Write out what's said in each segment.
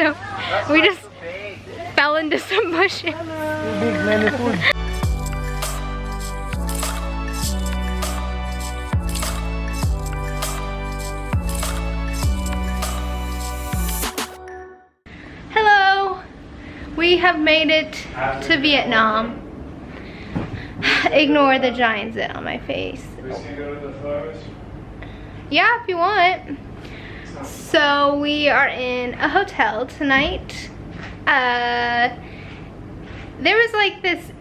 so we just fell into some bushes. Hello! We have made it to Vietnam. Ignore the giant zit on my face. Yeah, if you want. So we are in a hotel tonight. There was like this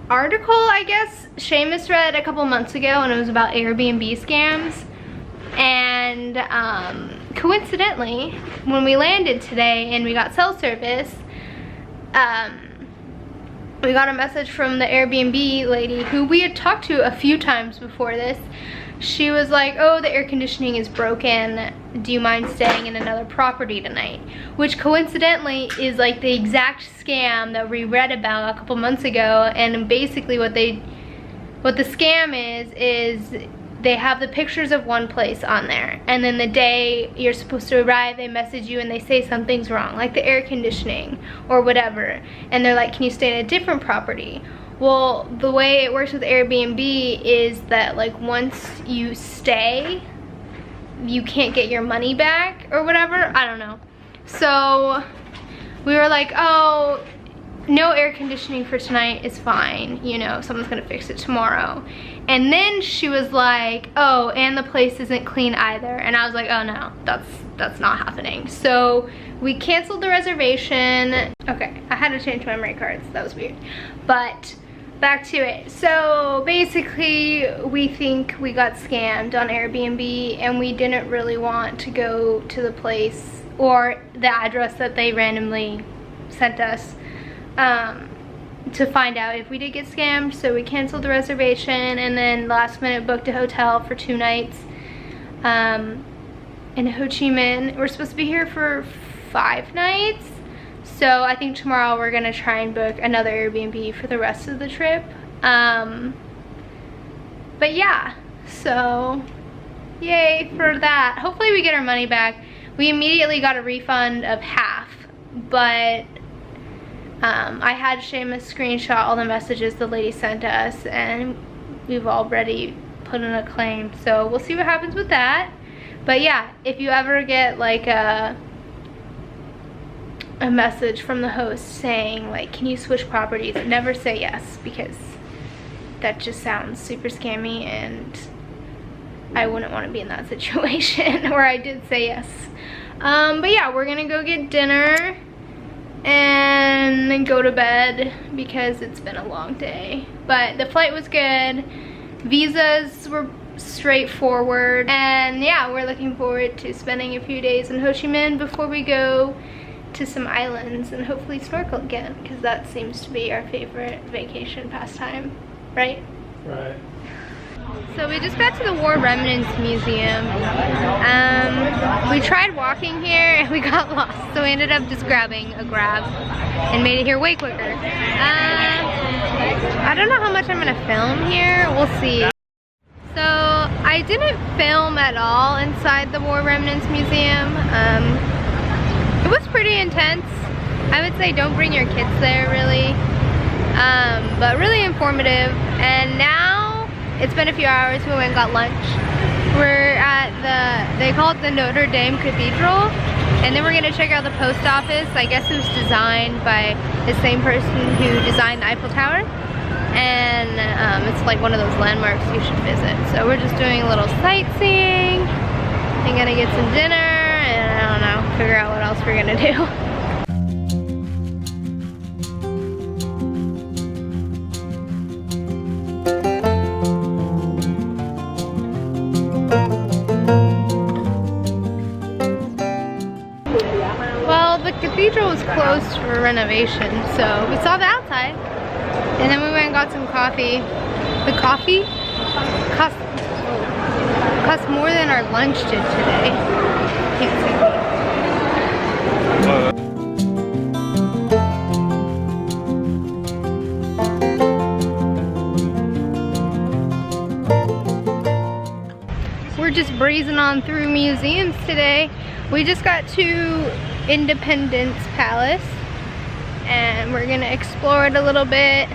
article, I guess, Seamus read a couple months ago, and it was about Airbnb scams. And coincidentally, when we landed today and we got cell service, we got a message from the Airbnb lady who we had talked to a few times before this. She was like, oh, the air conditioning is broken. Do you mind staying in another property tonight? Which coincidentally is like the exact scam that we read about a couple months ago. And basically what the scam is they have the pictures of one place on there, and then the day you're supposed to arrive, they message you and they say something's wrong, like the air conditioning or whatever, and they're like, can you stay in a different property? Well, the way it works with Airbnb is that like once you stay, you can't get your money back or whatever, I don't know. So we were like, oh, no air conditioning for tonight is fine, you know, someone's gonna fix it tomorrow. And then she was like, oh, and the place isn't clean either. And I was like, oh no, that's not happening. So we canceled the reservation. Okay, I had to change memory cards, that was weird. But back to it. So basically we think we got scammed on Airbnb, and we didn't really want to go to the place or the address that they randomly sent us to find out if we did get scammed. So we canceled the reservation, and then last minute booked a hotel for 2 nights in Ho Chi Minh. We're supposed to be here for 5 nights, so I think tomorrow we're gonna try and book another Airbnb for the rest of the trip. But yeah, so yay for that. Hopefully we get our money back. We immediately got a refund of half, but I had Seamus screenshot all the messages the lady sent us, and we've already put in a claim, so we'll see what happens with that. But yeah, if you ever get like a message from the host saying like, can you switch properties, never say yes, because that just sounds super scammy, and I wouldn't want to be in that situation where I did say yes. But yeah, we're gonna go get dinner and then go to bed because it's been a long day. But the flight was good, visas were straightforward, and yeah, we're looking forward to spending a few days in Ho Chi Minh before we go to some islands and hopefully snorkel again, because that seems to be our favorite vacation pastime, right? Right. So we just got to the War Remnants Museum. We tried walking here and we got lost, so we ended up just grabbing a Grab and made it here way quicker. I don't know how much I'm gonna film here, we'll see. So I didn't film at all inside the War Remnants Museum. It was pretty intense. I would say don't bring your kids there really, but really informative. And now it's been a few hours, we went and got lunch. We're at they call it the Notre Dame Cathedral, and then we're gonna check out the post office. I guess it was designed by the same person who designed the Eiffel Tower, and it's like one of those landmarks you should visit. So we're just doing a little sightseeing and gonna get some dinner, and I don't know, figure out what else we're gonna do. The cathedral was closed for renovation, so we saw the outside, and then we went and got some coffee. The coffee cost more than our lunch did today. Can't see. We're just breezing on through museums today. We just got to Independence Palace, and we're gonna explore it a little bit.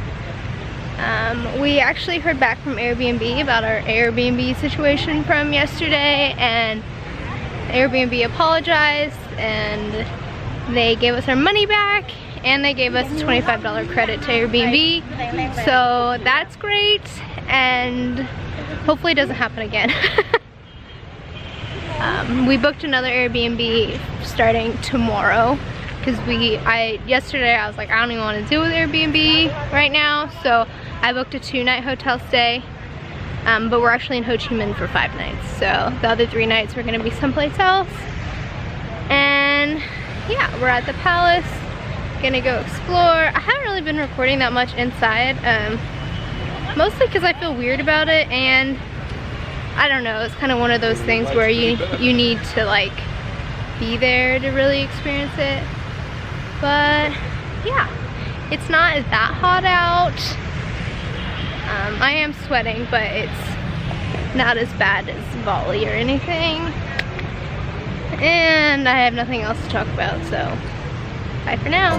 We actually heard back from Airbnb about our Airbnb situation from yesterday, and Airbnb apologized and they gave us our money back, and they gave us a $25 credit to Airbnb, so that's great, and hopefully it doesn't happen again. We booked another Airbnb starting tomorrow because yesterday I was like, I don't even want to deal with Airbnb right now, so I booked a 2-night hotel stay, but we're actually in Ho Chi Minh for 5 nights, so the other 3 nights we're going to be someplace else. And yeah, we're at the palace, gonna go explore. I haven't really been recording that much inside, mostly because I feel weird about it, and I don't know, it's kind of one of those things where you need to like be there to really experience it. But yeah, it's not that hot out. I am sweating, but it's not as bad as Bali or anything. And I have nothing else to talk about, so bye for now.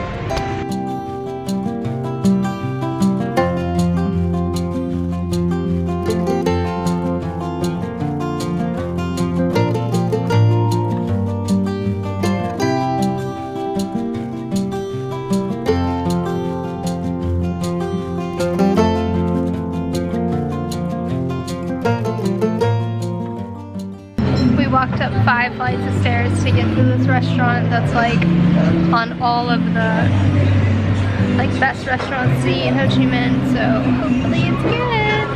We walked up 5 flights of stairs to get to this restaurant that's like on all of the like best restaurants to eat in Ho Chi Minh, so hopefully it's good.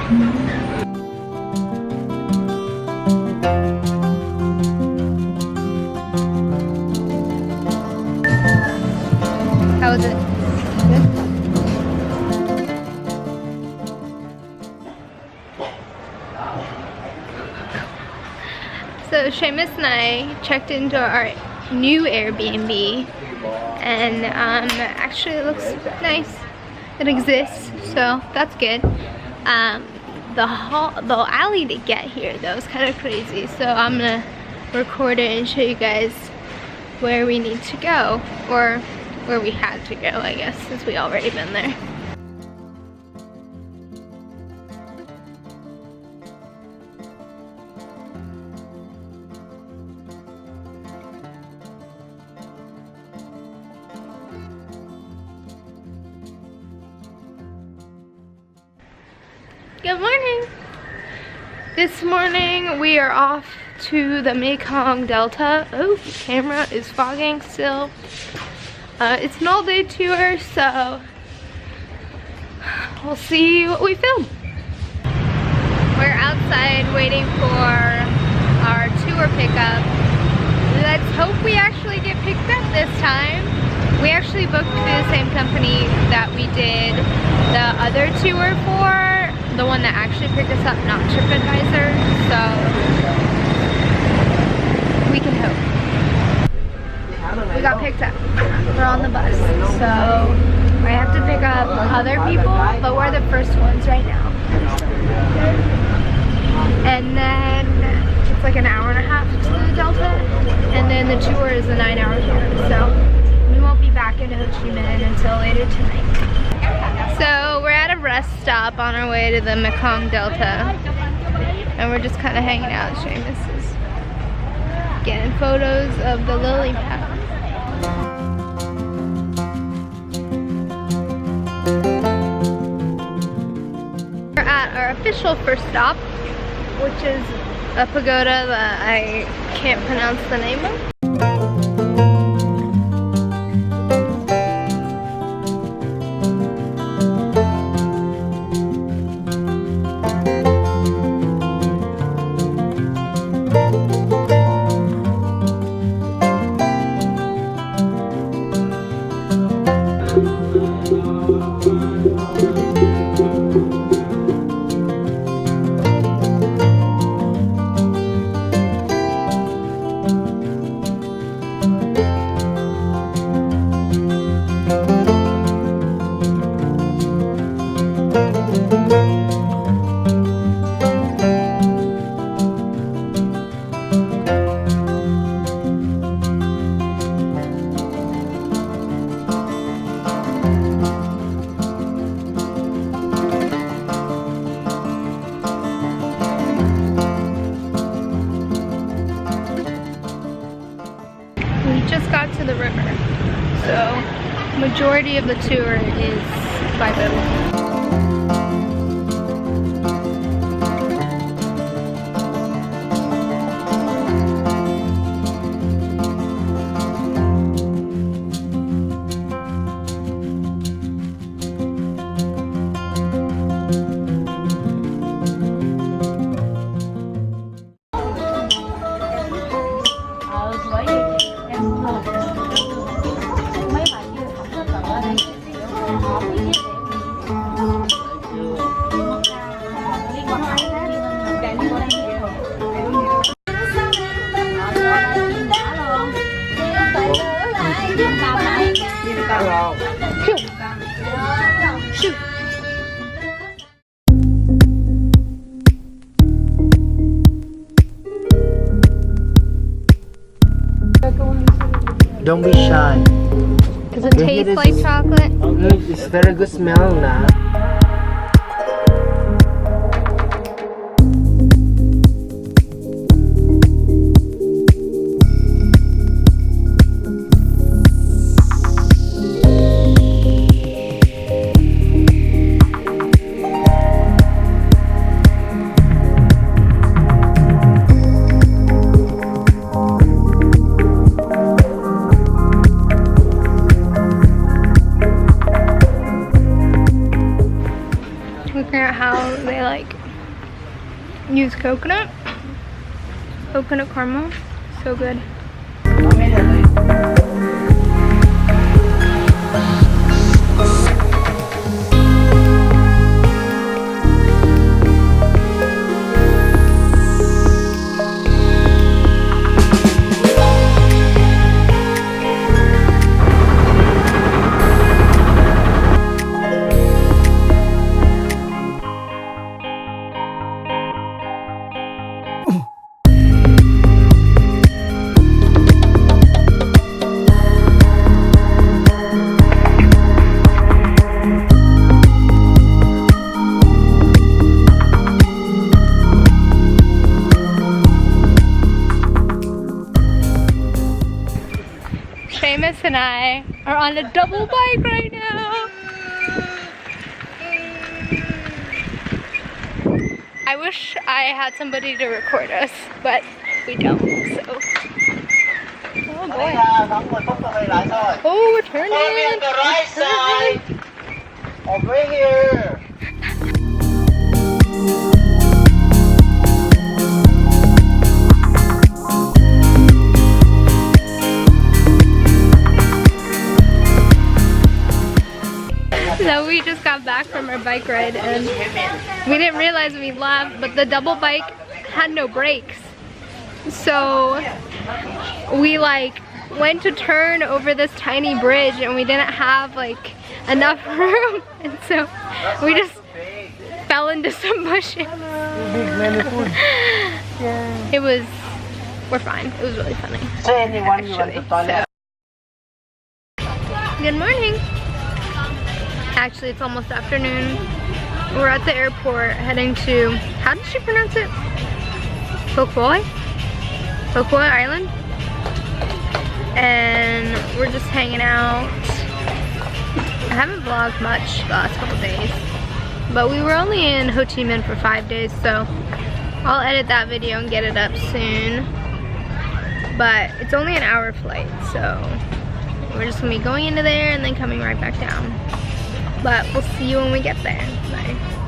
How was it? Good? So Seamus and I checked into our new Airbnb, and actually it looks nice. It exists, so that's good. The alley to get here though is kind of crazy, so I'm gonna record it and show you guys where we need to go, or where we had to go, I guess, since we already been there. Good morning! This morning we are off to the Mekong Delta. Oh, the camera is fogging still. It's an all-day tour, so we'll see what we film. We're outside waiting for our tour pickup. Let's hope we actually get picked up this time. We actually booked through the same company that we did the other tour for, the one that actually picked us up, not TripAdvisor, so we can hope. We got picked up. We're on the bus, so I have to pick up other people, but we're the first ones right now. And then it's like an hour and a half to the Delta, and then the tour is a 9-hour tour, so we won't be back in Ho Chi Minh until later tonight. So we're at a rest stop on our way to the Mekong Delta, and we're just kind of hanging out. Seamus is getting photos of the lily pad. We're at our official first stop, which is a pagoda that I can't pronounce the name of. just got to the river, so majority of the tour is by boat. Don't be shy. Does it taste like chocolate? It's very good smell now. Looking at how they like use coconut caramel, so good. Seamus and I are on a double bike right now. I wish I had somebody to record us, but we don't, so. Oh boy. Oh, we're turning. On the right side. Over here. So we just got back from our bike ride and we didn't realize we left, but the double bike had no brakes. So we like went to turn over this tiny bridge and we didn't have like enough room, and so we just fell into some bushes. We're fine. It was really funny. Say anyone you want to toilet. Good morning. Actually, it's almost afternoon. We're at the airport heading to, how did she pronounce it? Pokoi? Pokoi Island? And we're just hanging out. I haven't vlogged much the last couple days, but we were only in Ho Chi Minh for 5 days, so I'll edit that video and get it up soon. But it's only an hour flight, so we're just gonna be going into there and then coming right back down. But we'll see you when we get there. Bye.